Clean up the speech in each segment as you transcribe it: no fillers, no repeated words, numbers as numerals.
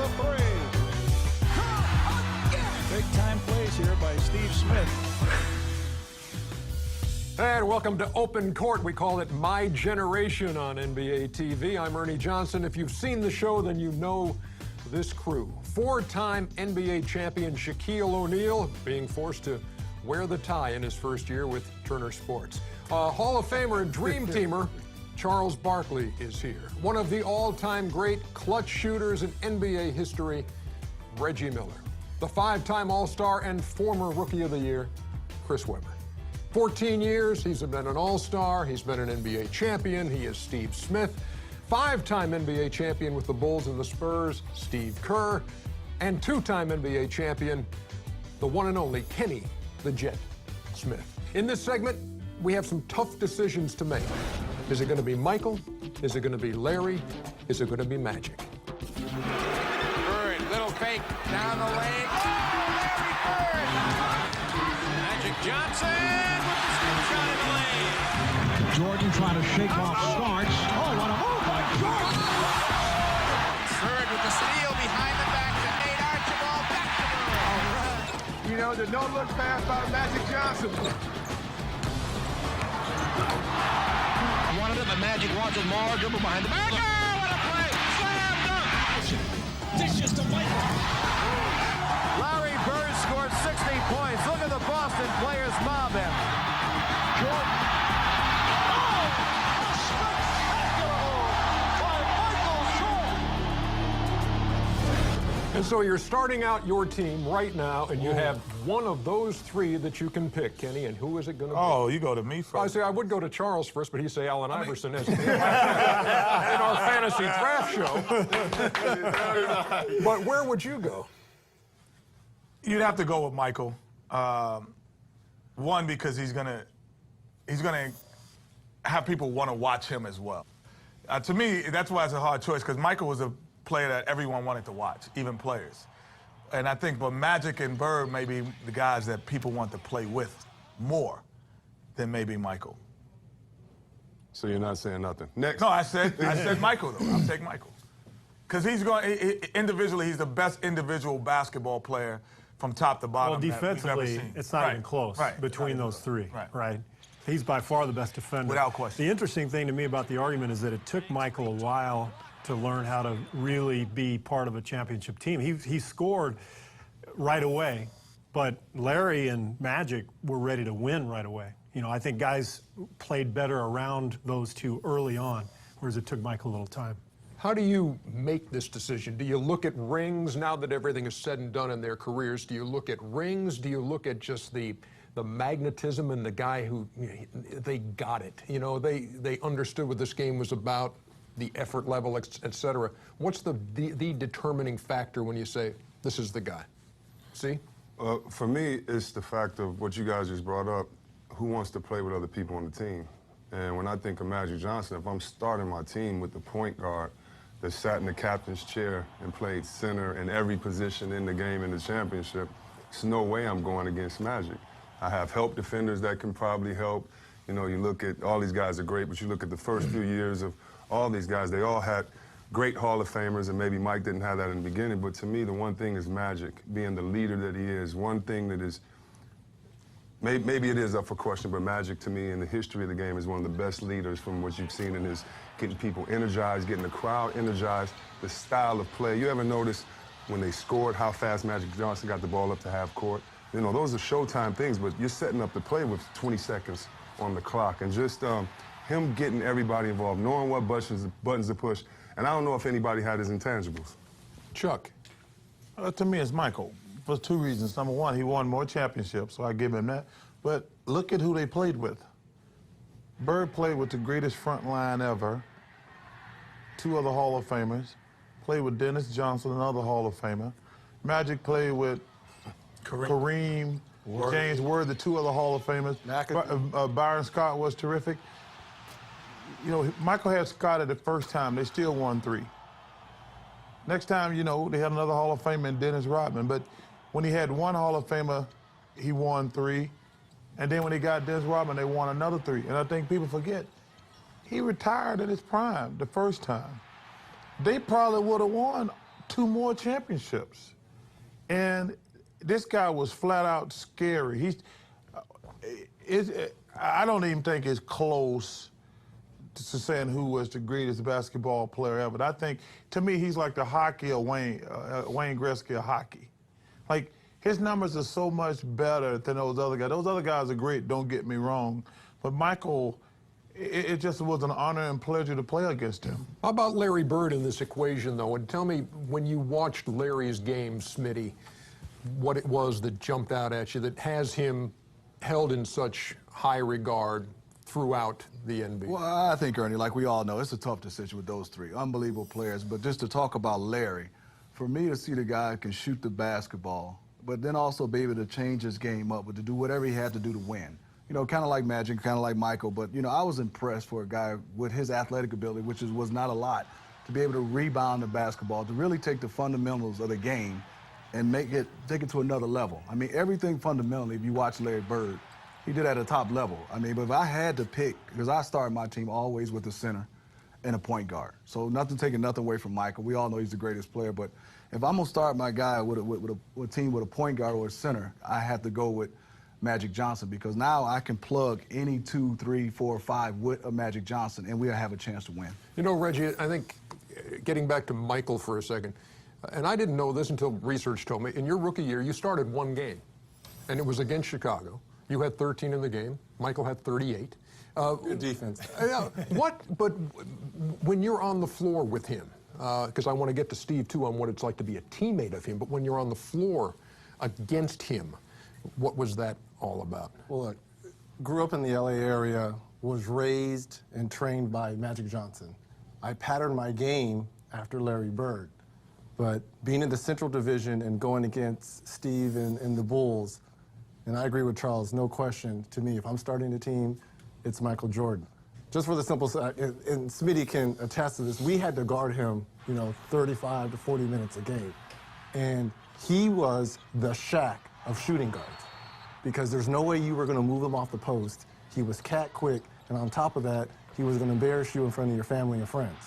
the three. Big-time plays here by Steve Smith. And welcome to Open Court. We call it My Generation on NBA TV. I'm Ernie Johnson. If you've seen the show, then you know this crew. Four-time NBA champion Shaquille O'Neal being forced to wear the tie in his first year with Turner Sports. Hall of Famer and Dream Teamer Charles Barkley is here. One of the all-time great clutch shooters in NBA history, Reggie Miller. The five-time All-Star and former Rookie of the Year, Chris Webber. 14 years, he's been an All-Star, he's been an NBA champion, he is Steve Smith. Five-time NBA champion with the Bulls and the Spurs, Steve Kerr. And two-time NBA champion, the one and only Kenny the Jet Smith. In this segment, we have some tough decisions to make. Is it going to be Michael? Is it going to be Larry? Is it going to be Magic? Bird, little fake down the lane. Oh, Larry Bird! Magic Johnson with the scoop shot in the lane. Jordan trying to shake off Starks. Oh, what a move by Jordan! Bird with the steal behind the back to Nate Archibald. Back to Bird. You know, the no-look pass by Magic Johnson. Wanted it, but Magic wants it more. Dribble behind the back. Oh, what a play! Slam dunk! Dishes to Michael. Larry Bird scored 60 points. Look at the Boston players mob him. Jordan. Oh! A spectacular move by Michael Jordan. And so you're starting out your team right now, and you have one of those three that you can pick, Kenny, and who is it going to be? Oh, you go to me first. I say I would go to Charles first, but he'd say Allen Iverson as in our fantasy draft show. But where would you go? You'd have to go with Michael. One, because he's gonna have people want to watch him as well. To me, that's why it's a hard choice, because Michael was a player that everyone wanted to watch, even players. And I think, but Magic and Bird may be the guys that people want to play with more than maybe Michael. So you're not saying nothing. Next. No, I said Michael, though. I'll take Michael. Because individually, he's the best individual basketball player from top to bottom. Well, defensively, it's not even close between those three, right? He's by far the best defender. Without question. The interesting thing to me about the argument is that it took Michael a while to learn how to really be part of a championship team. He scored right away, but Larry and Magic were ready to win right away. You know, I think guys played better around those two early on, whereas it took Michael a little time. How do you make this decision? Do you look at rings now that everything is said and done in their careers? Do you look at rings? Do you look at just the magnetism and the guy who, they got it? You know, they understood what this game was about, the effort level, et cetera. What's the determining factor when you say, this is the guy? See? For me, it's the fact of what you guys just brought up, who wants to play with other people on the team. And when I think of Magic Johnson, if I'm starting my team with the point guard that sat in the captain's chair and played center in every position in the game in the championship, there's no way I'm going against Magic. I have help defenders that can probably help. You know, you look at, all these guys are great, but you look at the first few years of all these guys, they all had great Hall of Famers, and maybe Mike didn't have that in the beginning, but to me, the one thing is Magic, being the leader that he is. One thing that is, maybe it is up for question, but Magic, to me, in the history of the game, is one of the best leaders from what you've seen in his getting people energized, getting the crowd energized, the style of play. You ever notice when they scored how fast Magic Johnson got the ball up to half court? You know, those are Showtime things, but you're setting up the play with 20 seconds on the clock, and just him getting everybody involved, knowing what buttons to push. And I don't know if anybody had his intangibles. Chuck. To me, it's Michael for two reasons. Number one, he won more championships, so I give him that. But look at who they played with. Bird played with the greatest front line ever, two other Hall of Famers. Played with Dennis Johnson, another Hall of Famer. Magic played with Kareem, James Ward, the two other Hall of Famers. Byron Scott was terrific. You know, Michael had Scott at the first time. They still won 3. Next time, you know, they had another Hall of Famer in Dennis Rodman. But when he had one Hall of Famer, he won 3. And then when he got Dennis Rodman, they won another 3. And I think people forget, he retired at his prime the first time. They probably would have won 2 more championships. And this guy was flat out scary. I don't even think it's close to saying who was the greatest basketball player ever. But I think, to me, he's like the hockey of Wayne Gretzky of hockey. Like, his numbers are so much better than those other guys. Those other guys are great, don't get me wrong. But Michael, it just was an honor and pleasure to play against him. How about Larry Bird in this equation, though? And tell me, when you watched Larry's game, Smitty, what it was that jumped out at you that has him held in such high regard throughout the NBA? Well, I think, Ernie, like we all know, it's a tough decision with those 3 unbelievable players. But just to talk about Larry, for me to see the guy who can shoot the basketball, but then also be able to change his game up, but to do whatever he had to do to win. You know, kind of like Magic, kind of like Michael, but, you know, I was impressed for a guy with his athletic ability, which was not a lot, to be able to rebound the basketball, to really take the fundamentals of the game and take it to another level. I mean, everything fundamentally, if you watch Larry Bird, he did at a top level. I mean, but if I had to pick, because I started my team always with a center and a point guard. So taking nothing away from Michael. We all know he's the greatest player, but if I'm gonna start my guy with a team with a point guard or a center, I have to go with Magic Johnson, because now I can plug any 2, 3, 4, 5 with a Magic Johnson, and we'll have a chance to win. You know, Reggie, I think, getting back to Michael for a second, and I didn't know this until research told me, in your rookie year, you started 1 game, and it was against Chicago. You had 13 in the game. Michael had 38. Good defense. But when you're on the floor with him, because I want to get to Steve, too, on what it's like to be a teammate of him, but when you're on the floor against him, what was that all about? Well, look, grew up in the LA area, was raised and trained by Magic Johnson. I patterned my game after Larry Bird. But being in the Central Division and going against Steve and the Bulls, and I agree with Charles, no question, to me, if I'm starting a team, it's Michael Jordan. Just for the simple side, and Smitty can attest to this, we had to guard him, 35 to 40 minutes a game. And he was the Shaq of shooting guards, because there's no way you were going to move him off the post. He was cat quick, and on top of that, he was going to embarrass you in front of your family and friends.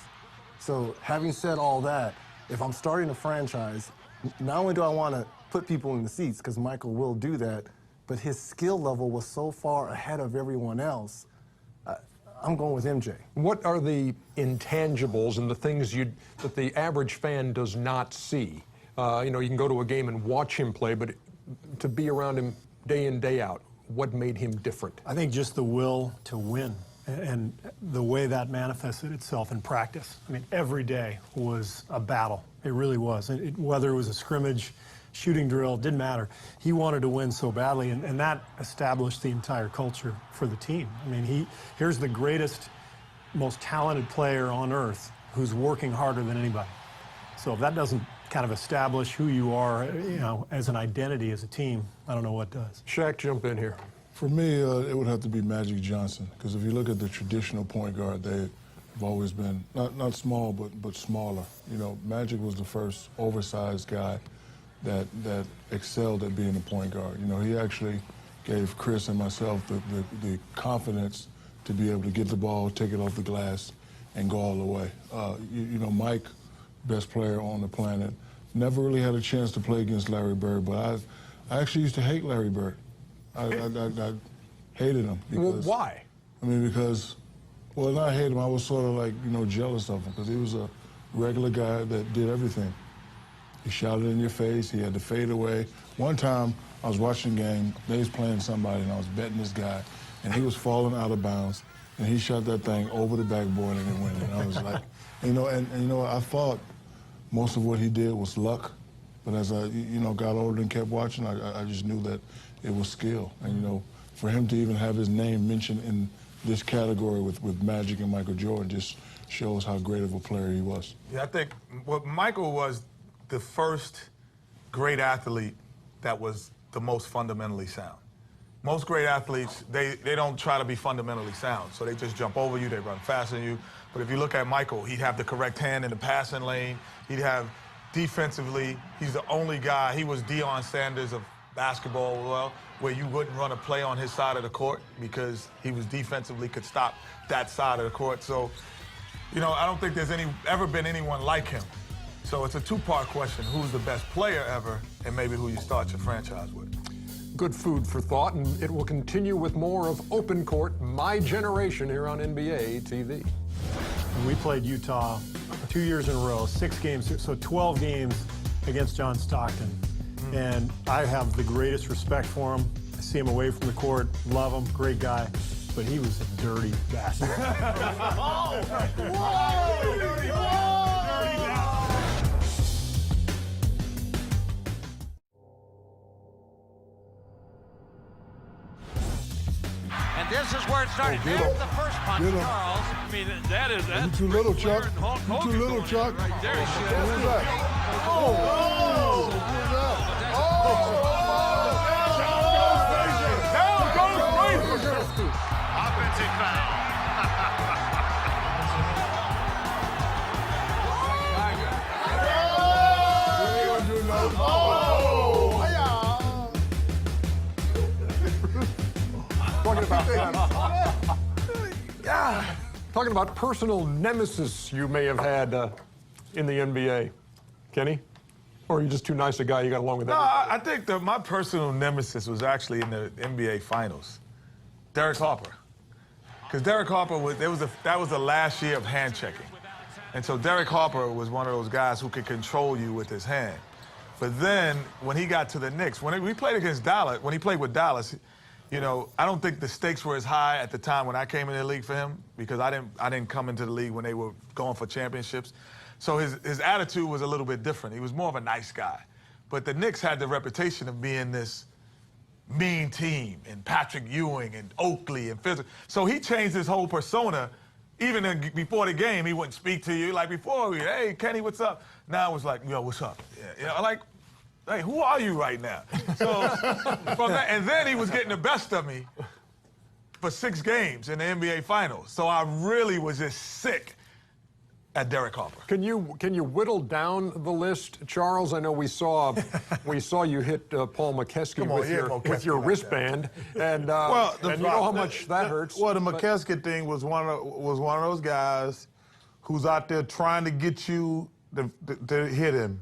So having said all that, if I'm starting a franchise, not only do I want to put people in the seats, because Michael will do that, but his skill level was so far ahead of everyone else, I'm going with MJ. What are the intangibles and the things that the average fan does not see? You can go to a game and watch him play, but to be around him day in, day out, what made him different? I think just the will to win and the way that manifested itself in practice. I mean, every day was a battle. It really was. Whether it was a scrimmage, shooting drill, didn't matter. He wanted to win so badly, and that established the entire culture for the team. I mean, here's the greatest, most talented player on earth who's working harder than anybody. So if that doesn't kind of establish who you are, as an identity, as a team, I don't know what does. Shaq, jump in here. For me, it would have to be Magic Johnson, because if you look at the traditional point guard, they've always been not small, but smaller. Magic was the first oversized guy that excelled at being a point guard. He actually gave Chris and myself the confidence to be able to get the ball, take it off the glass, and go all the way. Mike, best player on the planet, never really had a chance to play against Larry Bird, but I actually used to hate Larry Bird. I hated him. Because, well, why? I mean, because, well, not hate him, I was sort of like, jealous of him, because he was a regular guy that did everything. He shouted in your face, he had to fade away. One time, I was watching a game, they was playing somebody, and I was betting this guy, and he was falling out of bounds, and he shot that thing over the backboard and it went in. I was like, I thought most of what he did was luck, but as I, got older and kept watching, I just knew that it was skill. And, for him to even have his name mentioned in this category with Magic and Michael Jordan just shows how great of a player he was. Yeah, I think Michael was the first great athlete that was the most fundamentally sound. Most great athletes, they don't try to be fundamentally sound, so they just jump over you, they run faster than you. But if you look at Michael, he'd have the correct hand in the passing lane. He'd have defensively, he's the only guy, he was Deion Sanders of basketball, where you wouldn't run a play on his side of the court because he was defensively could stop that side of the court. So, I don't think there's ever been anyone like him So it's a two-part question. Who's the best player ever, and maybe who you start your franchise with. Good food for thought, and it will continue with more of Open Court, My Generation, here on NBA TV. And we played Utah 2 years in a row, 6 games, so 12 games against John Stockton. And I have the greatest respect for him. I see him away from the court, love him, great guy, but he was a dirty bastard. And this is where it started. There's the first punch, Get him. Charles. I mean, that is You too little, Chuck. You too little, Chuck. Right there. Who's that? Oh! Who's that? Offensive foul. Talking about personal nemesis you may have had in the NBA. Kenny? Or are you just too nice a guy, you got along with that? No, I think that my personal nemesis was actually in the NBA Finals. Derek Harper. Because Derek Harper, that was the last year of hand checking. And so Derek Harper was one of those guys who could control you with his hand. But then, when he got to the Knicks, when we played against Dallas, when he played with Dallas, you know, I don't think the stakes were as high at the time when I came in the league for him, because I didn't come into the league when they were going for championships. So his attitude was a little bit different. He was more of a nice guy. But the Knicks had the reputation of being this mean team, and Patrick Ewing and Oakley and physical. So he changed his whole persona. Even before the game, he wouldn't speak to you. Like before, hey, Kenny, what's up? Now it was like, yo, what's up? Yeah, you know, like, hey, who are you right now? So from that, and then he was getting the best of me for 6 games in the NBA Finals. So I really was just sick at Derek Harper. Can you whittle down the list, Charles? I know we saw you hit Paul McKeskey with your wristband, and you know how much that hurts. Well, the McKeskey thing was one of those guys who's out there trying to get you to hit him.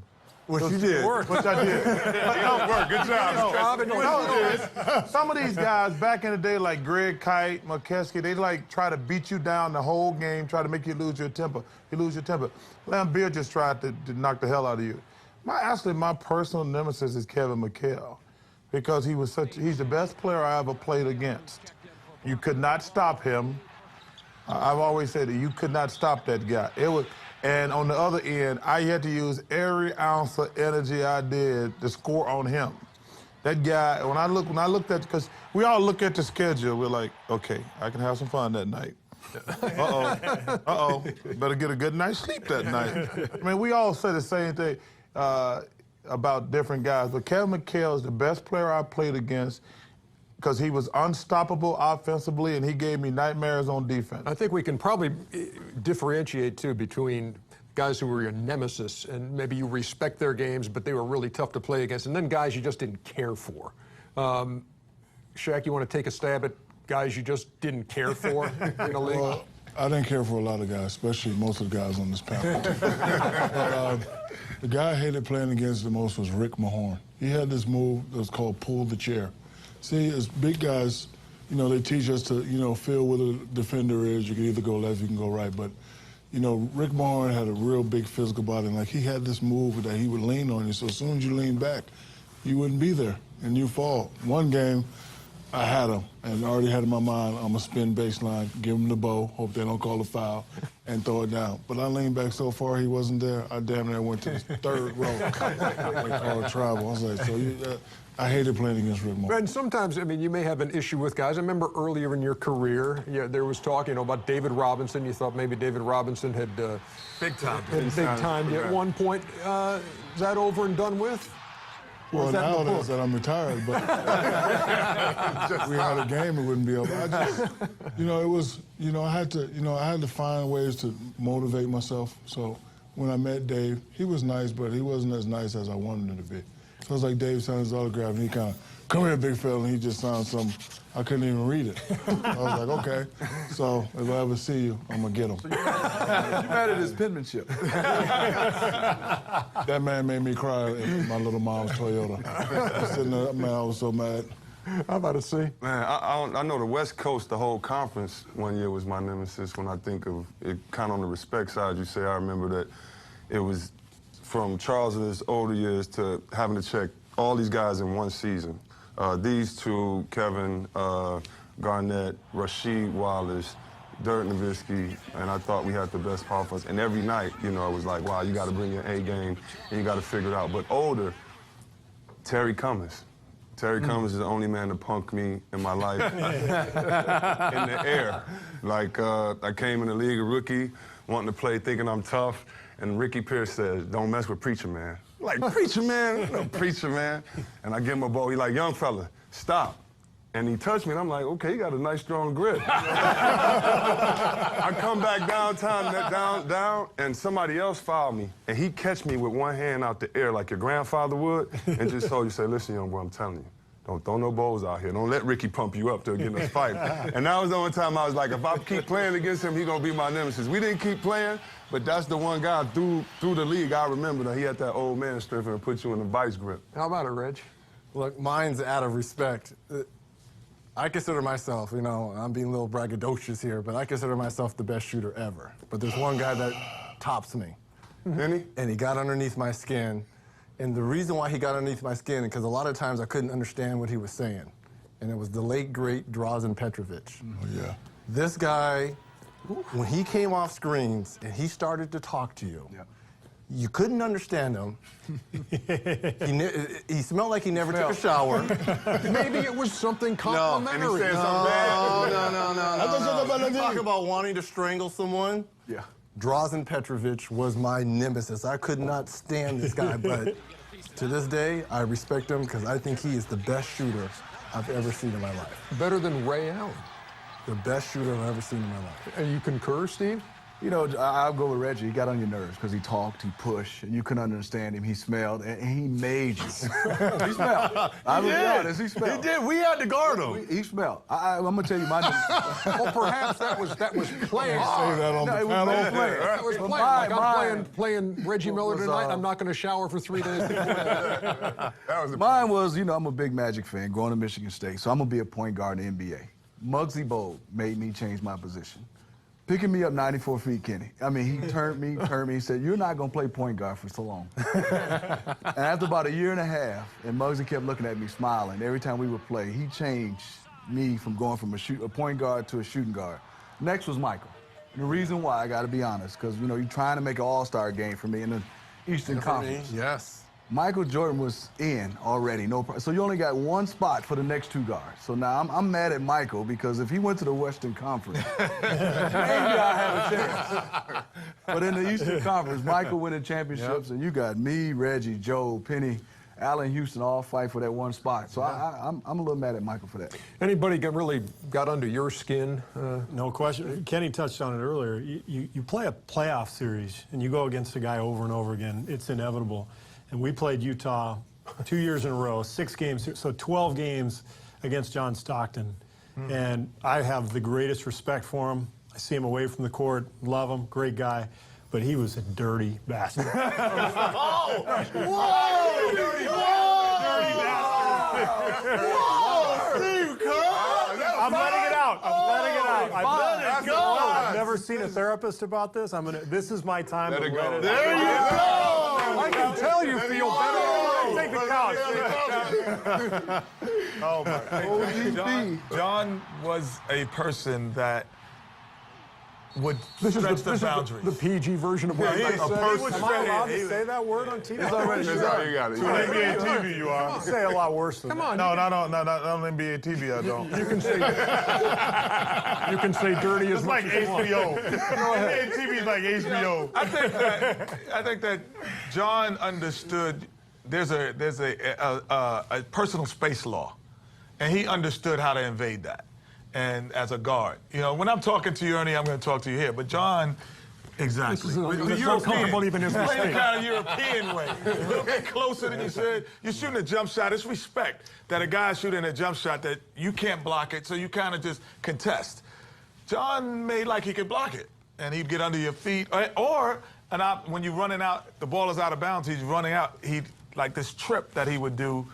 Which you did. Which I did. Work. Good job. Some of these guys back in the day, like Greg Kite, McKeskey, they like try to beat you down the whole game, try to make you lose your temper. You lose your temper. Lambeer just tried to knock the hell out of you. My personal nemesis is Kevin McHale, because he's the best player I ever played against. You could not stop him. I've always said that you could not stop that guy. And on the other end, I had to use every ounce of energy I did to score on him. That guy, when I looked at, because we all look at the schedule, we're like, okay, I can have some fun that night. Better get a good night's sleep that night. I mean, we all say the same thing about different guys, but Kevin McHale is the best player I played against, because he was unstoppable offensively, and he gave me nightmares on defense. I think we can probably differentiate, too, between guys who were your nemesis, and maybe you respect their games, but they were really tough to play against, and then guys you just didn't care for. Shaq, you want to take a stab at guys you just didn't care for in a league? Well, I didn't care for a lot of guys, especially most of the guys on this panel. But, the guy I hated playing against the most was Rick Mahorn. He had this move that was called pull the chair. See, as big guys, you know, they teach us to, you know, feel where the defender is. You can either go left, you can go right. But, you know, Rick Mahorn had a real big physical body. And, like, he had this move that he would lean on you. So as soon as you lean back, you wouldn't be there, and you fall. One game, I had him, and I already had in my mind, I'm going to spin baseline, give him the bow, hope they don't call a foul, and throw it down. But I leaned back so far he wasn't there, I damn near went to the 3rd row. They called travel. I was like, so I hated playing against Rick Mahorn. And sometimes, I mean, you may have an issue with guys. I remember earlier in your career, there was talk, you know, about David Robinson. You thought maybe David Robinson had big time at one point. Is that over and done with? Well, nowadays that I'm retired, but if we had a game, it wouldn't be over. I just, you know, it was, you know, I had to find ways to motivate myself. So when I met Dave, he was nice, but he wasn't as nice as I wanted him to be. So it was like Dave signed his autograph, and he kind of come here, big fella. And he just signed something. I couldn't even read it. I was like, okay. So if I ever see you, I'm going to get him. You mad at his penmanship. That man made me cry in my little mom's Toyota. I was sitting there, man, I was so mad. How about a C? Man, I know the West Coast, the whole conference one year was my nemesis. When I think of it, kind of on the respect side, you say, I remember that it was from Charles's older years to having to check all these guys in one season. These two, Kevin Garnett, Rasheed Wallace, Dirk Nowitzki, and I thought we had the best offense. And every night, you know, it was like, wow, you got to bring your A game and you got to figure it out. But older, Terry Cummings. Terry Cummings is the only man to punk me in my life in the air. Like, I came in the league a rookie, wanting to play, thinking I'm tough, and Ricky Pierce says, don't mess with Preacher Man. Like, Preacher Man? No, Preacher Man. And I give him a ball. He's like, young fella, stop. And he touched me, and I'm like, okay, he got a nice, strong grip. I come back down, and somebody else fouled me, and he catch me with one hand out the air like your grandfather would, and just told you, say, listen, young boy, I'm telling you, don't throw no balls out here. Don't let Ricky pump you up to get in a fight. And that was the only time I was like, if I keep playing against him, he's going to be my nemesis. We didn't keep playing, but that's the one guy through the league I remember that he had that old man strength and put you in a vice grip. How about it, Reg? Look, mine's out of respect. I consider myself, you know, I'm being a little braggadocious here, but I consider myself the best shooter ever. But there's one guy that tops me. And he got underneath my skin. And the reason why he got underneath my skin is because a lot of times I couldn't understand what he was saying. And it was the late, great Drazen Petrovic. Oh, yeah. This guy, when he came off screens and he started to talk to you, you couldn't understand him. He smelled like he never took a shower. Maybe it was something complimentary. And he said something bad. No. Talk about wanting to strangle someone. Yeah. Drazen Petrovic was my nemesis. I could not stand this guy, but to this day, I respect him because I think he is the best shooter I've ever seen in my life. Better than Ray Allen. The best shooter I've ever seen in my life. And you concur, Steve? You know, I'll go with Reggie. He got on your nerves because he talked, he pushed, and you couldn't understand him. He smelled, and he made you. He smelled. I'm be honest, he smelled. He did. We had to guard him. He smelled. I'm gonna tell you my. Well, perhaps that was playing. Say that on the panel. That was playing. Like I'm playing Reggie Miller tonight. I'm not going to shower for 3 days. Mine was, you know, I'm a big Magic fan, going to Michigan State, so I'm gonna be a point guard in the NBA. Muggsy Bogues made me change my position. Picking me up 94 feet, Kenny. I mean, he turned me, he said, you're not going to play point guard for so long. And after about a year and a half, and Muggsy kept looking at me, smiling, every time we would play, he changed me from going from a point guard to a shooting guard. Next was Michael. And the reason why, I got to be honest, because, you know, you're trying to make an all-star game for me in the Eastern Conference. Yes. Michael Jordan was in already, no problem. So you only got one spot for the next two guards. So now I'm mad at Michael because if he went to the Western Conference, maybe I have a chance. But in the Eastern Conference, Michael winning championships, and you got me, Reggie, Joe, Penny, Allen Houston all fight for that one spot. So I'm a little mad at Michael for that. Anybody really got under your skin? No question. Kenny touched on it earlier. You play a playoff series, and you go against a guy over and over again. It's inevitable. And we played Utah 2 years in a row, 6 games, so 12 games against John Stockton. And I have the greatest respect for him. I see him away from the court, love him, great guy. But he was a dirty bastard. Whoa! Dirty bastard. Whoa! Steve Kerr! I'm letting it out. I've never seen a therapist about this. This is my time to let it go. There you go! I can tell you feel better. Take the couch. Oh, my God. John was a person that would stretch the boundaries. The PG version of what Am I allowed to He say that word on TV? That's already you got it. On NBA TV, you are. You say a lot worse than that. No, not on NBA TV, I don't. You can say dirty as It's much like as you want. HBO. NBA TV is like HBO. I think that John understood there's a personal space law, and he understood how to invade that. And as a guard, you know, when I'm talking to you, Ernie, I'm going to talk to you here. But John Exactly. so comfortable even as we Playing speak. kind of European way. A little bit closer than you said. You're shooting a jump shot. It's respect that a guy's shooting a jump shot that you can't block it, so you kind of just contest. John made like he could block it, and he'd get under your feet. When you're running out, the ball is out of bounds, he's running out. He'd like this trip that he would do,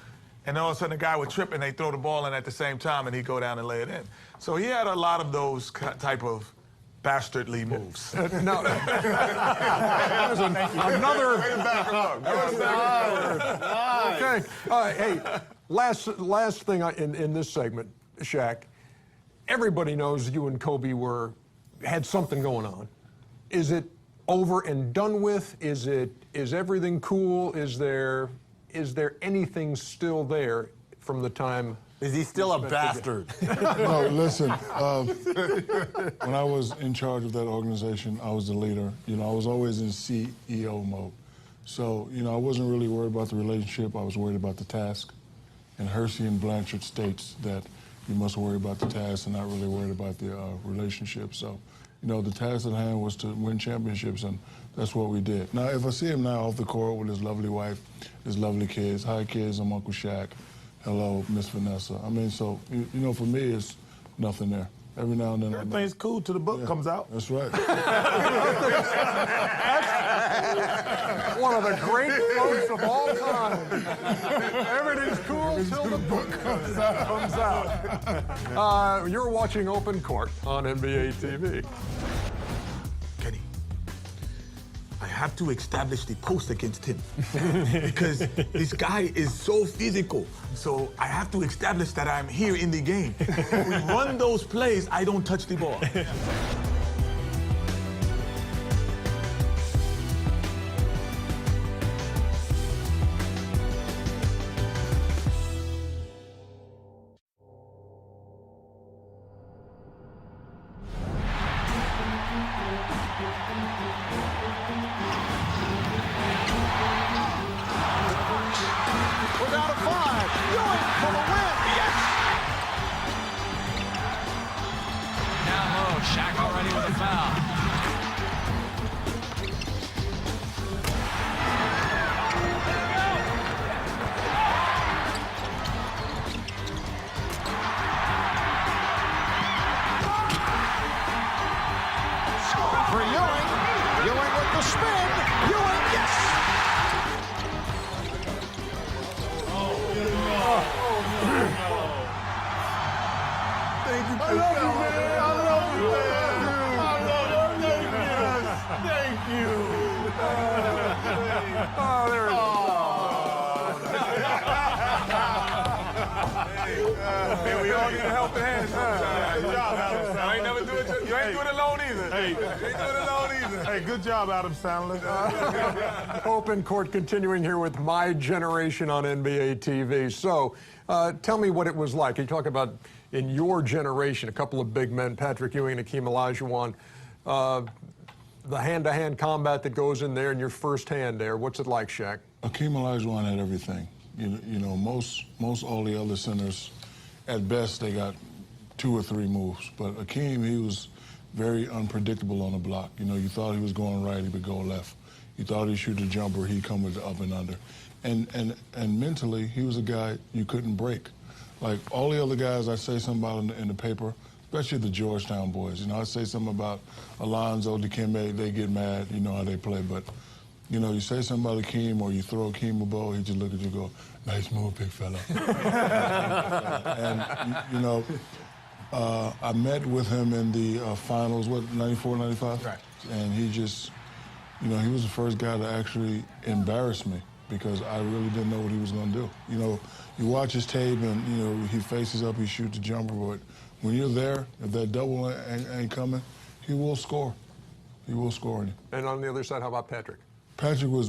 and all of a sudden the guy would trip and they throw the ball in at the same time, and he'd go down and lay it in. So he had a lot of those type of bastardly moves. Now, there's another. Okay. Hey, last thing in this segment, Shaq. Everybody knows you and Kobe had something going on. Is it over and done with? Is everything cool? Is there anything still there from the time? Is he still a bastard? No, listen. When I was in charge of that organization, I was the leader. You know, I was always in CEO mode. So, you know, I wasn't really worried about the relationship. I was worried about the task. And Hersey and Blanchard states that you must worry about the task and not really worried about the relationship. So, you know, the task at hand was to win championships, and that's what we did. Now, if I see him now off the court with his lovely wife, his lovely kids, hi kids, I'm Uncle Shaq. Hello, Miss Vanessa. I mean, so, you know, for me, it's nothing there. Every now and then. Everything's cool till the book comes out. That's right. One of the great quotes of all time. Everything's cool till the book comes out. You're watching Open Court on NBA TV. Kenny, I have to establish the post against him because this guy is so physical. So I have to establish that I'm here in the game. When we run those plays, I don't touch the ball. We're down to 5. Ewing for the win. Yes. Down low, Shaq already with a foul. For Ewing. Ewing with the spin. Ewing, yes. Thank you, I love you, man. I love you, man. I love you. Thank you. Oh, there it is. Man, we all need a helping hand sometimes. Good job, Adam Sandler. I ain't never do it. You ain't do it alone either. Hey. You ain't do it alone either. Hey, good job, Adam Sandler. Open Court continuing here with My Generation on NBA TV. So, tell me what it was like. You talk about in your generation, a couple of big men, Patrick Ewing and Hakeem Olajuwon. The hand-to-hand combat that goes in there and your first hand there. What's it like, Shaq? Hakeem Olajuwon had everything. You know, most all the other centers, at best, they got 2 or 3 moves. But Hakeem, he was very unpredictable on the block. You know, you thought he was going right, he would go left. You thought he'd shoot a jumper, he'd come with the up and under. And mentally, he was a guy you couldn't break. Like all the other guys I say something about in the paper, especially the Georgetown boys. You know, I say something about Alonzo, Dikembe, they get mad, you know how they play. But, you know, you say something about Hakeem or you throw Hakeem a ball, he just look at you and go, nice move, big fella. And, you know, I met with him in the finals, 94, 95? Right. And he just, you know, he was the first guy to actually embarrass me because I really didn't know what he was going to do. You know, you watch his tape and, you know, he faces up, he shoots a jumper, but when you're there, if that double ain't coming, he will score. He will score on you. And on the other side, how about Patrick? Patrick was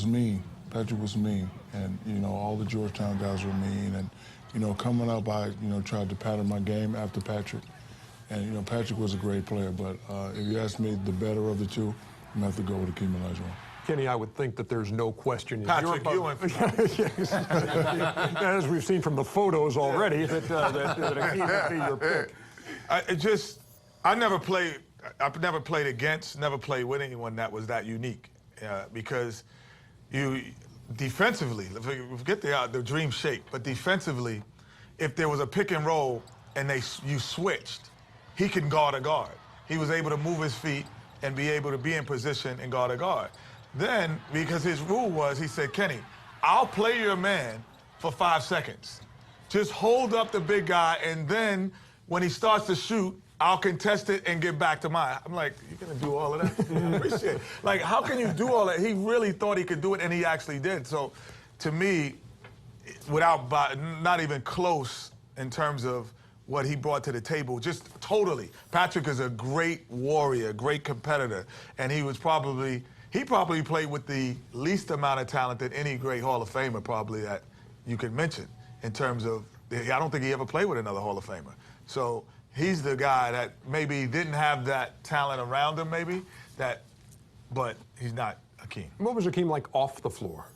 mean. Patrick was mean. And, you know, all the Georgetown guys were mean. And, you know, coming up, I, you know, tried to pattern my game after Patrick. And, you know, Patrick was a great player, but if you ask me the better of the two, I'm going to have to go with Hakeem Olajuwon. Kenny, I would think that there's no question. Patrick Ewing. Yes. As we've seen from the photos already, that Hakeem would be your pick. I never played I've never played against, never played with anyone that was that unique, because you defensively, forget the dream shake, but defensively, if there was a pick and roll and you switched, he can guard a guard. He was able to move his feet and be able to be in position and guard a guard. Then, because his rule was, he said, Kenny, I'll play your man for 5 seconds. Just hold up the big guy, and then when he starts to shoot, I'll contest it and get back to mine. I'm like, you're gonna do all of that? I appreciate it. Like, how can you do all that? He really thought he could do it, and he actually did. So, to me, not even close in terms of what he brought to the table, just totally. Patrick is a great warrior, great competitor, and he probably played with the least amount of talent that any great Hall of Famer probably that you could mention in terms of, I don't think he ever played with another Hall of Famer. So he's the guy that maybe didn't have that talent around him, but he's not Hakeem. What was Hakeem like off the floor?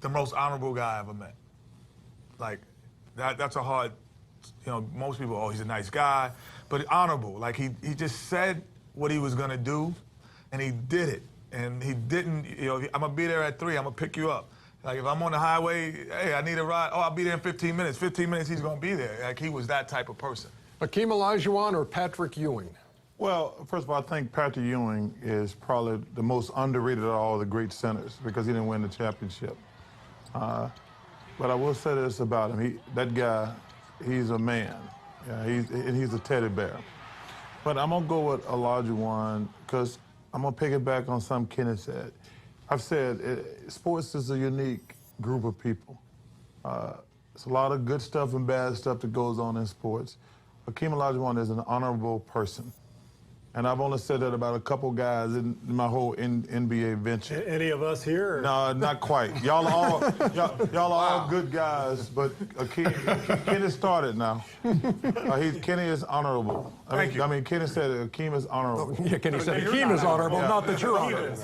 The most honorable guy I ever met. Like, that's a hard, most people, oh, he's a nice guy, but honorable. Like, he just said what he was gonna do, and he did it. And he didn't, I'm gonna be there at 3, I'm gonna pick you up. Like, if I'm on the highway, hey, I need a ride, oh, I'll be there in 15 minutes. 15 minutes, he's gonna be there. Like, he was that type of person. Hakeem Olajuwon or Patrick Ewing? Well, first of all, I think Patrick Ewing is probably the most underrated of all the great centers because he didn't win the championship. But I will say this about him. That guy, he's a man. Yeah, he's a teddy bear. But I'm going to go with Olajuwon because I'm going to piggyback on something Kenny said. I've said sports is a unique group of people. It's a lot of good stuff and bad stuff that goes on in sports. Hakeem Olajuwon is an honorable person. And I've only said that about a couple guys in my whole NBA venture. Any of us here? Or? No, not quite. Y'all are all good guys, but Kenny started now. Kenny is honorable. Thank you. I mean, Kenny said Hakeem is honorable. Yeah, Kenny said Hakeem is honorable, not that you're honorable.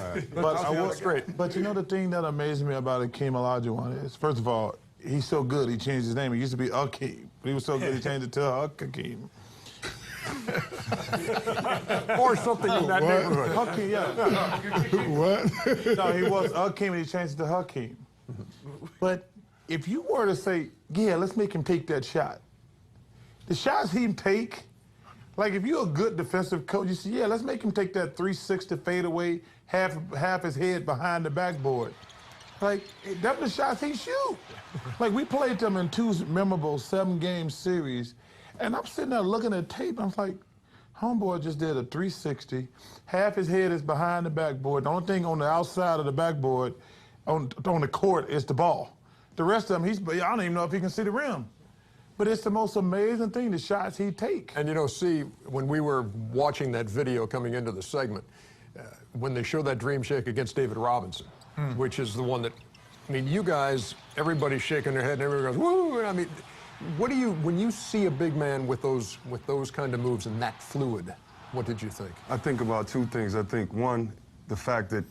But you know the thing that amazed me about Hakeem Olajuwon is, first of all, he's so good, he changed his name. He used to be Hakeem. He was so good, he changed it to Hakeem. Or something in that neighborhood. Hakeem, yeah. What? No, he was Hakeem and he changed it to Hakeem. But if you were to say, yeah, let's make him take that shot. The shots he take, like if you're a good defensive coach, you say, yeah, let's make him take that 360 fadeaway, half his head behind the backboard. Like, that's the shots he shoot. Like, we played them in 2 memorable 7-game series, and I'm sitting there looking at tape, and I'm like, homeboy just did a 360, half his head is behind the backboard. The only thing on the outside of the backboard on the court is the ball. The rest of them, I don't even know if he can see the rim. But it's the most amazing thing, the shots he take. And when we were watching that video coming into the segment, when they show that dream shake against David Robinson, which is the one that, I mean, you guys, everybody's shaking their head and everybody goes, woo! And I mean, when you see a big man with those kind of moves and that fluid, what did you think? I think about 2 things. I think, one, the fact that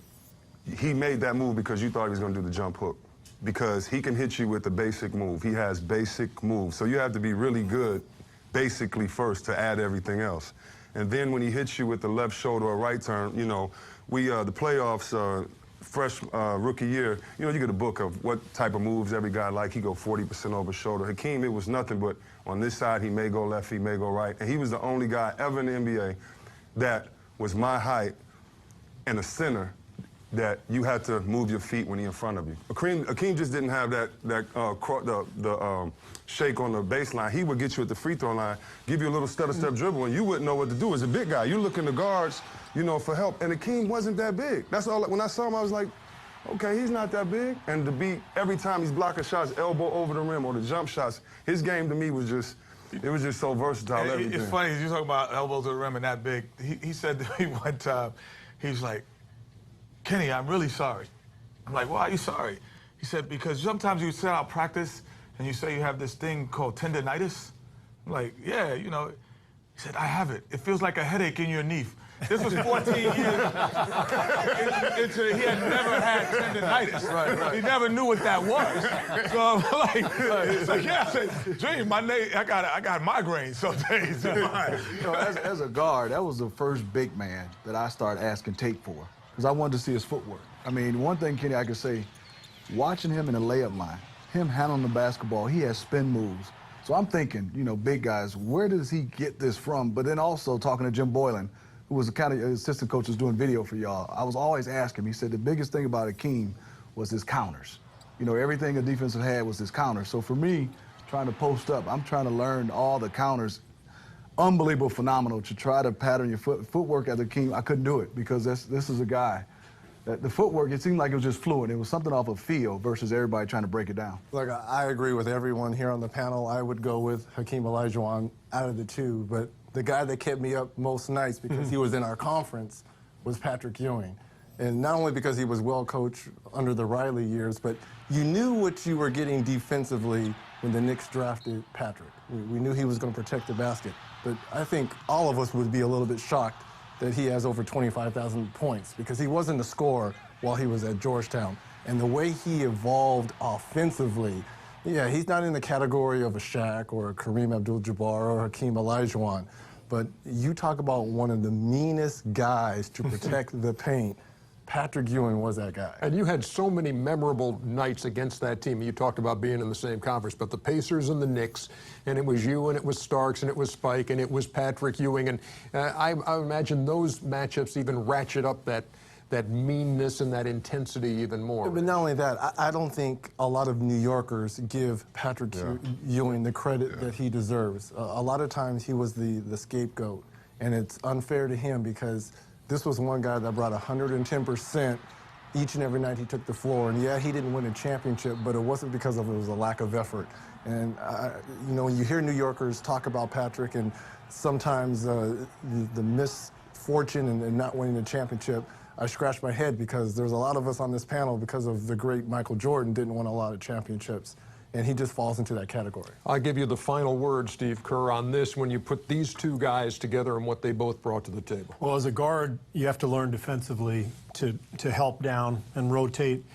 he made that move because you thought he was going to do the jump hook. Because he can hit you with a basic move. He has basic moves. So you have to be really good basically first to add everything else. And then when he hits you with the left shoulder or right turn, the playoffs, fresh rookie year, you get a book of what type of moves every guy like. He go 40% over shoulder. Hakeem, it was nothing but on this side, he may go left, he may go right. And he was the only guy ever in the NBA that was my height and a center that you had to move your feet when he's in front of you. Hakeem just didn't have the shake on the baseline. He would get you at the free throw line, give you a little stutter-step dribble, and you wouldn't know what to do as a big guy. You look in the guards, for help. And Hakeem wasn't that big. That's all. When I saw him, I was like, okay, he's not that big. And to be, every time he's blocking shots, elbow over the rim or the jump shots, his game to me was just, it was just so versatile, everything. It's funny, you talk about elbows to the rim and that big. He said to me one time, he's like, Kenny, I'm really sorry. I'm like, why are you sorry? He said, because sometimes you set out practice and you say you have this thing called tendonitis. I'm like, yeah, He said, I have it. It feels like a headache in your knee. This was 14 years into he had never had tendonitis. Right. He never knew what that was. So I'm like yeah, I said, Dream, I got migraines some days. As a guard, that was the first big man that I started asking tape for, because I wanted to see his footwork. I mean, one thing, Kenny, I could say, watching him in the layup line, him handling the basketball, he has spin moves. So I'm thinking, big guys, where does he get this from? But then also talking to Jim Boylan, who was the kind of assistant coach who's doing video for y'all, I was always asking him, he said the biggest thing about Akeem was his counters. Everything a defensive had was his counters. So for me, trying to post up, I'm trying to learn all the counters. Unbelievable, phenomenal to try to pattern your footwork as Akeem. I couldn't do it because this is a guy. The footwork, it seemed like it was just fluid. It was something off of feel versus everybody trying to break it down. Look, I agree with everyone here on the panel. I would go with Hakeem Olajuwon out of the two, but the guy that kept me up most nights because he was in our conference was Patrick Ewing. And not only because he was well coached under the Riley years, but you knew what you were getting defensively when the Knicks drafted Patrick. We knew he was going to protect the basket. But I think all of us would be a little bit shocked that he has over 25,000 points because he wasn't a scorer while he was at Georgetown. And the way he evolved offensively, yeah, he's not in the category of a Shaq or a Kareem Abdul-Jabbar or Hakeem Olajuwon, but you talk about one of the meanest guys to protect the paint. Patrick Ewing was that guy. And you had so many memorable nights against that team. You talked about being in the same conference, but the Pacers and the Knicks, and it was you, and it was Starks, and it was Spike, and it was Patrick Ewing. And I imagine those matchups even ratchet up that meanness and that intensity even more. But not only that, I don't think a lot of New Yorkers give Patrick Ewing the credit that he deserves. A lot of times he was the scapegoat, and it's unfair to him because this was one guy that brought 110% each and every night he took the floor. And yeah, he didn't win a championship, but it wasn't because it was a lack of effort. And when you hear New Yorkers talk about Patrick and sometimes the misfortune and not winning a championship, I scratch my head because there's a lot of us on this panel because of the great Michael Jordan didn't win a lot of championships. And he just falls into that category. I'll give you the final word, Steve Kerr, on this when you put these two guys together and what they both brought to the table. Well, as a guard, you have to learn defensively to help down and rotate.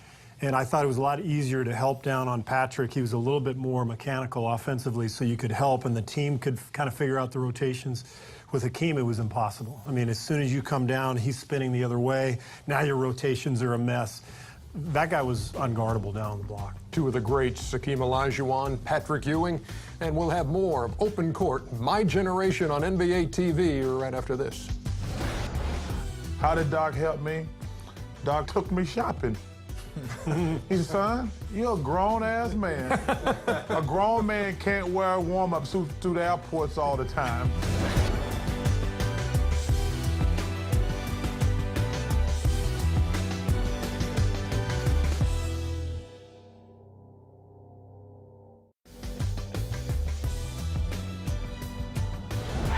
And I thought it was a lot easier to help down on Patrick. He was a little bit more mechanical offensively, so you could help and the team could kind of figure out the rotations. With Hakeem, it was impossible. I mean, as soon as you come down, he's spinning the other way. Now your rotations are a mess. That guy was unguardable down the block. Two of the greats, Hakeem Olajuwon, Patrick Ewing, and we'll have more of Open Court, My Generation on NBA TV right after this. How did Doc help me? Doc took me shopping. He said, son, you're a grown-ass man. A grown man can't wear a warm-up suit through the airports all the time.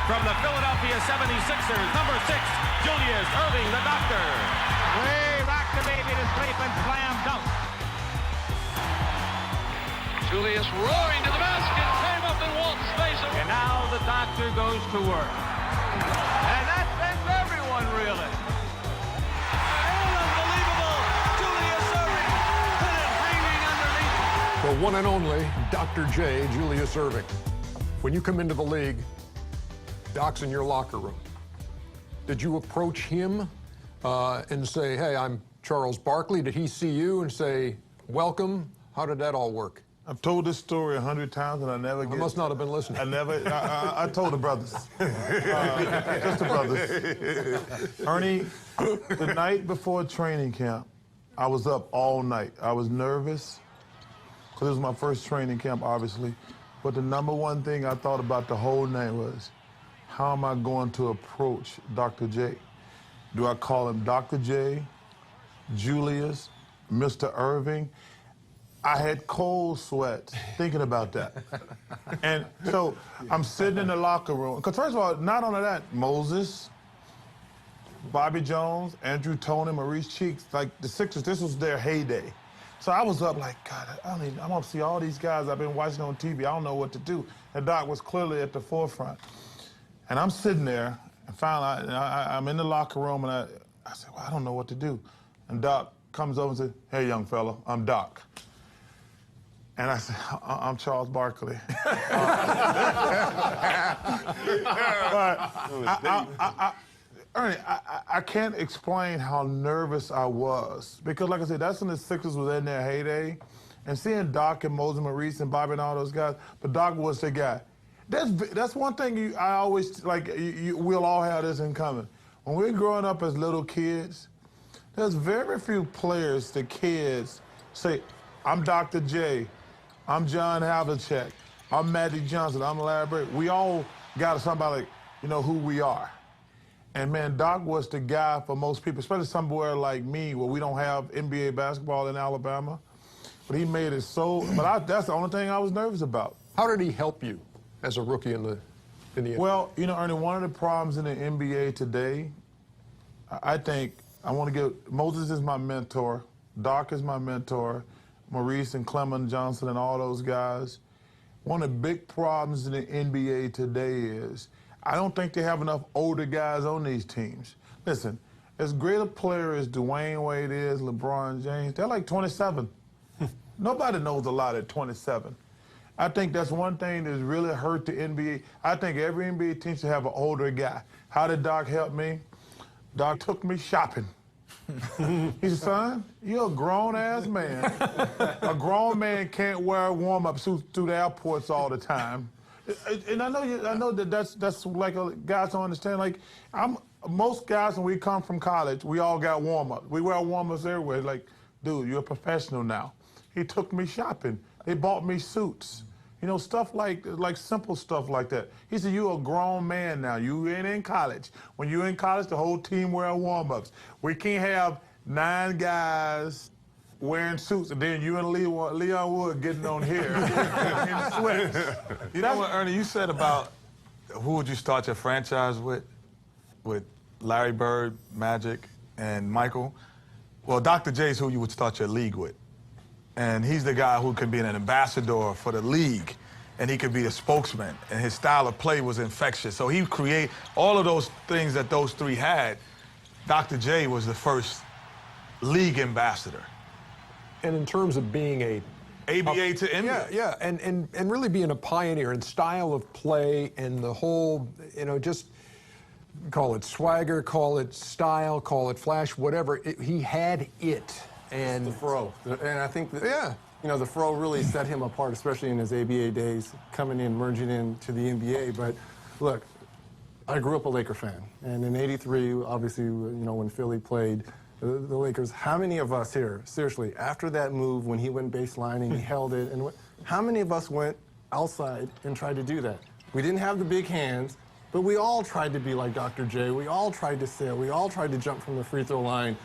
From the Philadelphia 76ers, number 6, Julius Erving, the doctor. Way rock the baby to sleep and slam dunk. Julius roaring to the basket, came up and walked space. And now the doctor goes to work. And that sends everyone reeling. Unbelievable! Julius Erving put it dreaming underneath. The one and only Dr. J, Julius Erving. When you come into the league, Doc's in your locker room. Did you approach him and say, hey, I'm Charles Barkley? Did he see you and say, welcome? How did that all work? I've told this story 100 times and I never get... I must not have been listening. I told the brothers. Just the brothers. Ernie, the night before training camp, I was up all night. I was nervous because it was my first training camp, obviously. But the number one thing I thought about the whole night was, how am I going to approach Dr. J? Do I call him Dr. J, Julius, Mr. Erving? I had cold sweats thinking about that. And so I'm sitting in the locker room. Because first of all, not only that, Moses, Bobby Jones, Andrew Toney, Maurice Cheeks, like the Sixers, this was their heyday. So I was up like, God, I want to see all these guys I've been watching on TV. I don't know what to do. And Doc was clearly at the forefront. And I'm sitting there, And finally, I'm in the locker room, and I said, well, I don't know what to do. And Doc comes over and says, hey, young fella, I'm Doc. And I said, I'm Charles Barkley. Ernie, I can't explain how nervous I was. Because, like I said, that's when the Sixers was in their heyday. And seeing Doc and Moses Maurice and Bobby and all those guys, but Doc was the guy. That's one thing I always, like, we'll all have this in common. When we're growing up as little kids, there's very few players, the kids, say, I'm Dr. J, I'm John Havlicek, I'm Magic Johnson, I'm Larry Bird. We all got somebody, who we are. And, man, Doc was the guy for most people, especially somewhere like me where we don't have NBA basketball in Alabama. But he made it so, that's the only thing I was nervous about. How did he help you as a rookie in the NBA? Well, Ernie, one of the problems in the NBA today, I think, I want to give, Moses is my mentor, Doc is my mentor, Maurice and Clement Johnson and all those guys. One of the big problems in the NBA today is I don't think they have enough older guys on these teams. Listen, as great a player as Dwayne Wade is, LeBron James, they're like 27. Nobody knows a lot at 27. I think that's one thing that's really hurt the NBA. I think every NBA team should have an older guy. How did Doc help me? Doc took me shopping. He said, son, you're a grown-ass man. A grown man can't wear warm-up suits through the airports all the time. And I know that's like guys don't understand. Like, most guys, when we come from college, we all got warm-ups. We wear warm-ups everywhere. Like, dude, you're a professional now. He took me shopping. They bought me suits. Stuff like simple stuff like that. He said, you're a grown man now. You ain't in college. When you're in college, the whole team wear warm-ups. We can't have 9 guys wearing suits and then you and Leon Wood getting on here in sweats. You know what, Ernie, you said about who would you start your franchise with Larry Bird, Magic, and Michael. Well, Dr. J is who you would start your league with. And he's the guy who could be an ambassador for the league, and he could be a spokesman, and his style of play was infectious. So he create all of those things that those three had. Dr. J was the first league ambassador. And in terms of being ABA to NBA. Yeah, and really being a pioneer in style of play and the whole, just call it swagger, call it style, call it flash, whatever. He had it. And the fro. And I think that, yeah. The fro really set him apart, especially in his ABA days, coming in, merging into the NBA. But look, I grew up a Laker fan. And in '83, obviously, when Philly played the Lakers, how many of us here, seriously, after that move, when he went baselining, he held it, and how many of us went outside and tried to do that? We didn't have the big hands, but we all tried to be like Dr. J. We all tried to sail. We all tried to jump from the free throw line.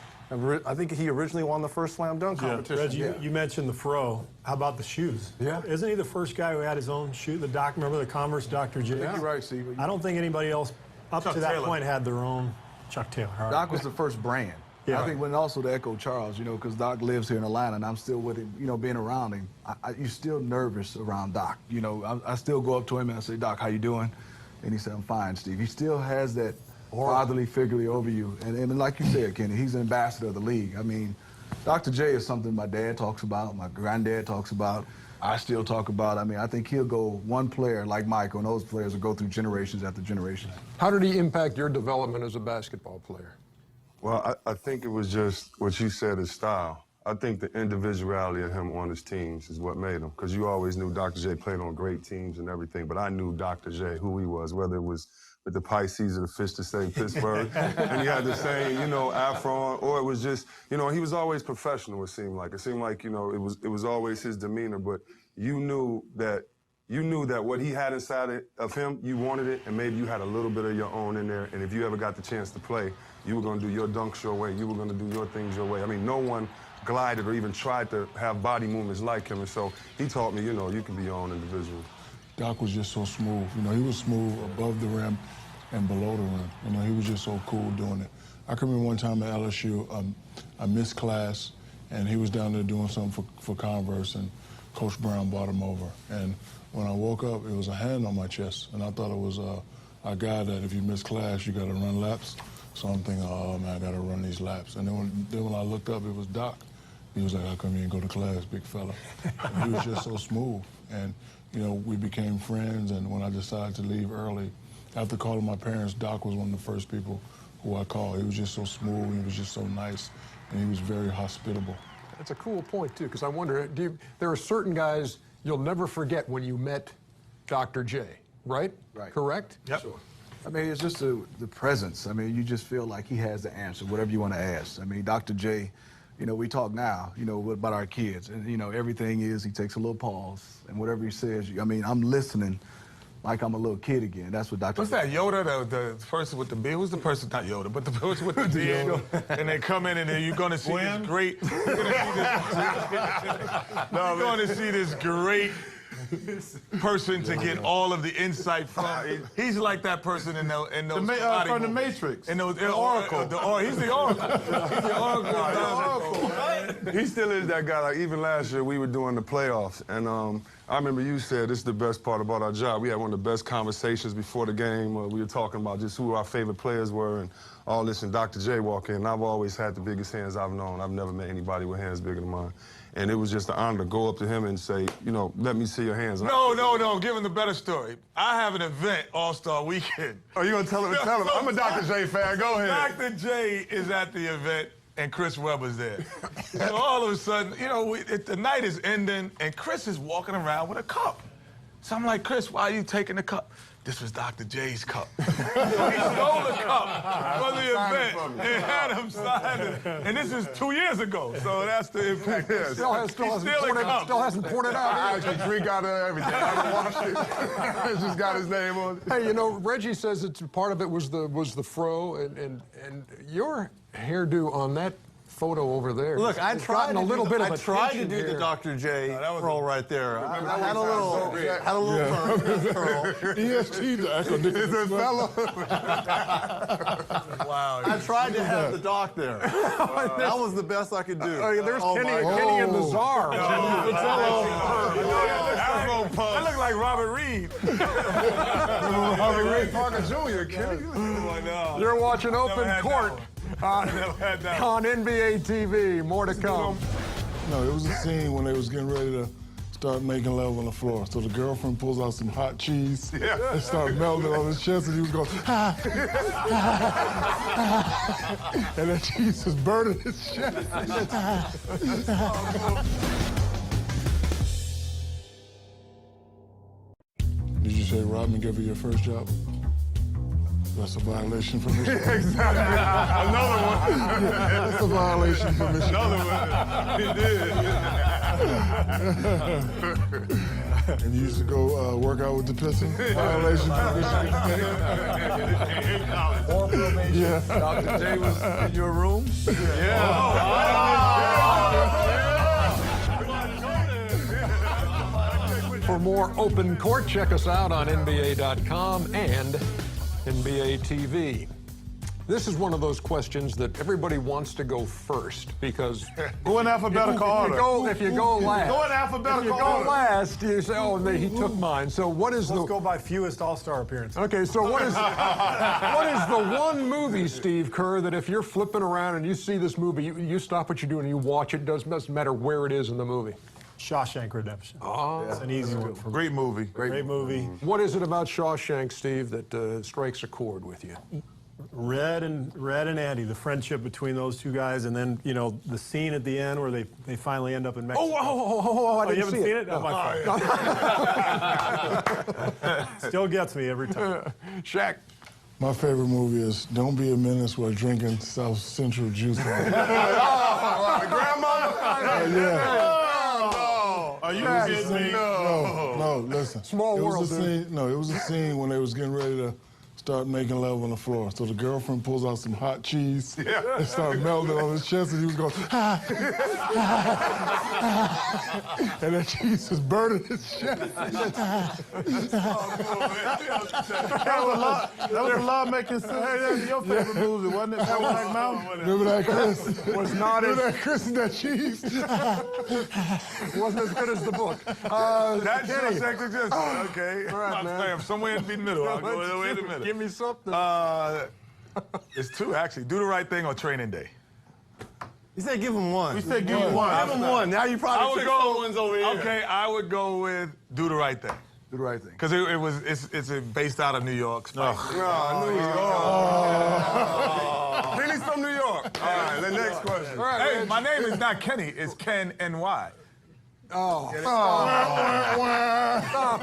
I think he originally won the first slam dunk competition. Reggie, you mentioned the fro. How about the shoes? Yeah. Isn't he the first guy who had his own shoe? Remember the Commerce Dr. J? Yeah. You're right, Steve. I don't think anybody else up Chuck to that Taylor. point had their own Chuck Taylor. Right. Doc was the first brand. Yeah. I think when also to echo Charles, because Doc lives here in Atlanta and I'm still with him, being around him, you're still nervous around Doc. I still go up to him and I say, Doc, how you doing? And he said, I'm fine, Steve. He still has that fatherly figure over you. And like you said, Kenny, he's an ambassador of the league. I mean, Dr. J is something my dad talks about, my granddad talks about, I still talk about. I mean, I think he'll go one player like Michael, and those players will go through generations after generations. How did he impact your development as a basketball player? Well, I think it was just what you said, his style. I think the individuality of him on his teams is what made him, because you always knew Dr. J played on great teams and everything, but I knew Dr. J, who he was, whether it was with the Pisces or the fish to say Pittsburgh, and he had the same, afro on, or it was just, he was always professional, it seemed like. It seemed like, it was always his demeanor, but you knew that what he had inside of him, you wanted it, and maybe you had a little bit of your own in there, and if you ever got the chance to play, you were going to do your dunks your way, you were going to do your things your way. I mean, no one glided or even tried to have body movements like him, and so he taught me, you can be your own individual. Doc was just so smooth. He was smooth above the rim and below the rim. He was just so cool doing it. I can remember one time at LSU, I missed class, and he was down there doing something for Converse, and Coach Brown brought him over. And when I woke up, it was a hand on my chest, and I thought it was a guy that if you miss class, you got to run laps. So I'm thinking, oh man, I got to run these laps. And then when I looked up, it was Doc. He was like, how come you didn't go to class, big fella? And he was just so smooth. And, you know, we became friends. And when I decided to leave early, after calling my parents, Doc was one of the first people who I called. He was just so smooth. He was just so nice. And he was very hospitable. That's a cool point, too, because I wonder, there are certain guys you'll never forget when you met Dr. J, right? Right. Correct? Yep. Sure. I mean, it's just the presence. I mean, you just feel like he has the answer, whatever you want to ask. I mean, Dr. J, you know, we talk now, you know, about our kids. And, you know, everything is, he takes a little pause. And whatever he says, I mean, I'm listening like I'm a little kid again. That's what Dr. What's that, Yoda, the person with the beard? Who's the person, not Yoda, but the person with the beard? And they come in and then you're going to see this great, you're going to see this great person to get all of the insight from. He's like that person in those from the Matrix. In those, Oracle. He's the Oracle. He's the Oracle. He still is that guy. Like, even last year, we were doing the playoffs, and I remember you said this is the best part about our job. We had one of the best conversations before the game. We were talking about just who our favorite players were and all this, and Dr. J walked in, and I've always had the biggest hands I've known. I've never met anybody with hands bigger than mine. And it was just an honor to go up to him and say, you know, let me see your hands. No, give him the better story. I have an event All-Star Weekend. Oh, you gonna tell him? Tell him. I'm a Dr. J fan. Go ahead. Dr. J is at the event, and Chris Webber's there. So all of a sudden, you know, the night is ending, and Chris is walking around with a cup. So I'm like, Chris, why are you taking the cup? This was Dr. J's cup. So he stole the cup for the event and had him sign it. And this is 2 years ago, so that's the impact. Still hasn't pointed out. I actually drink out of everything. I haven't washed it. It's just got his name on it. Hey, you know, Reggie says it's part of it was the fro, and your hairdo on that photo over there. Look, I tried a little bit of I tried to do the Dr. J roll right there. I had a little curl. EST, the fellow. Wow. I tried to have the doc there. That was the best I could do. There's Kenny and the Czar. I look like Robert Reed. Robert Ray Parker Jr., Kenny. You're watching Open Court on NBA TV. More to come. No, it was a scene when they was getting ready to start making love on the floor. So the girlfriend pulls out some hot cheese and started melting on his chest, and he was going, and that cheese was burning his chest. Did you say Rodman gave you your first job? That's a violation for Michigan. Exactly. Another one. That's a violation for Michigan. Another one. He did. And you used to go work out with the Pistons? Violation for Michigan State. Or probation. Yeah. Dr. J was in your room? For more Open Court, check us out on NBA.com and NBA TV. This is one of those questions that everybody wants to go first because Go in alphabetical order. if you go last, Go in alphabetical if you go order. last, you say, "Oh, he took mine." So what is Let's go by fewest All-Star appearances. Okay, so what is the one movie, Steve Kerr, that if you're flipping around and you see this movie, you stop what you're doing and you watch it? Doesn't matter where it is in the movie. Shawshank Redemption. Oh, That's an easy one for me. Great movie. Great movie. What is it about Shawshank, Steve, that strikes a chord with you? Red and Andy, the friendship between those two guys, and then, you know, the scene at the end where they finally end up in Mexico. I didn't you haven't see seen it? Oh, my fault. Still gets me every time. Shaq. My favorite movie is Don't Be a Menace While Drinking South Central Juice. Grandmother? Yeah. Are you kidding me? No, listen. Small world, it was a scene when they was getting ready to start making love on the floor. So the girlfriend pulls out some hot cheese and started melting on his chest, and he was going, and that cheese was burning his chest. That was a lot making sense. Hey, that's your favorite movie, wasn't it? Black Mountain? Remember that, Chris? Was not Remember that, Chris, and that cheese? Wasn't as good as the book. That's Shawshank Redemption. Okay. All right, man. I'm somewhere in the middle. I'll go in the middle. together. Give me something. It's two, actually. Do the right thing on training day. You said give him one. We said give him one. Give him one. Now you I probably would took go someone's over here. Okay, I would go with do the right thing. Do the right thing. Because it's based out of New York. New York. Kenny's from New York. All right, the next question. Hey, my name is not Kenny. It's Ken N.Y. Stop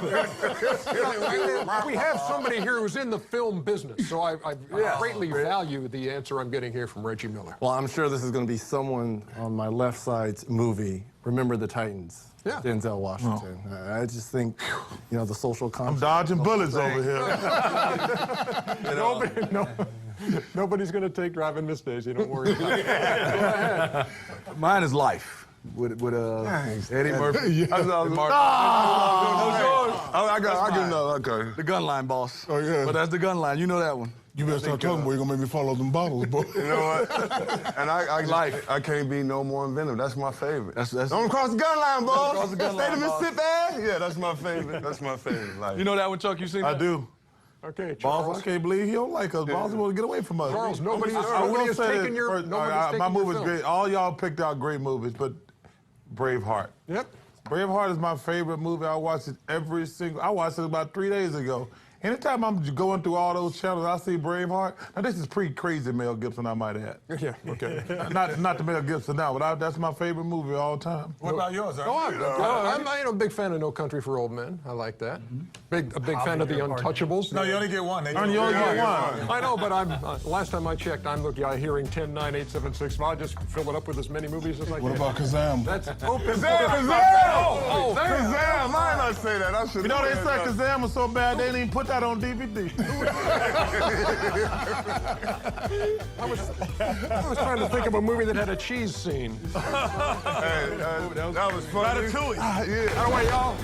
it. We have somebody here who's in the film business, so I greatly value the answer I'm getting here from Reggie Miller. Well, I'm sure this is going to be someone on my left side's movie, Remember the Titans. Yeah. Denzel Washington. I just think, the social I'm concept. dodging bullets over here. Nobody's going to take driving Miss Daisy. Don't worry about it. Go ahead. Mine is life. With Eddie Murphy. I got another. Okay. The gun line, boss. Oh, yeah. But that's the gun line. You know that one. You better start talking, boy. You're going to make me follow them bottles, boy. You know what? And I can't be no more inventive. That's my favorite. Don't cross the gun line, boss. Cross the gun Stay line, to boss. Mississippi. Yeah, that's my favorite. That's my favorite. Like, You know that one, Chuck? You seen that? I do. Okay, Boss, Charles. I can't believe he don't like us. Boss, he want to get away from us. Charles, nobody has will say taken this your first, nobody's taken my your movie's film. great. All y'all picked out great movies, but Braveheart. Yep. Braveheart is my favorite movie. I watch it I watched it about 3 days ago. Anytime I'm going through all those channels, I see Braveheart. Now, this is pre-crazy Mel Gibson, I might add. Yeah, okay. not the Mel Gibson now, but that's my favorite movie of all time. What about yours? I'm a big fan of No Country for Old Men. I like that. A big fan of The Untouchables. No, you only get one. You only get one. I know, but last time I checked, I'm hearing 10-9-8-7-6. I'll just fill it up with as many movies as I can. What about Kazam? That's open. Kazam! Oh, Kazam! Why did I say that? I should. You know, they said Kazam was so bad, they didn't even put that on DVD. I was trying to think of a movie that had a cheese scene. Hey, that was fun. Ratatouille. Yeah. By the way, y'all.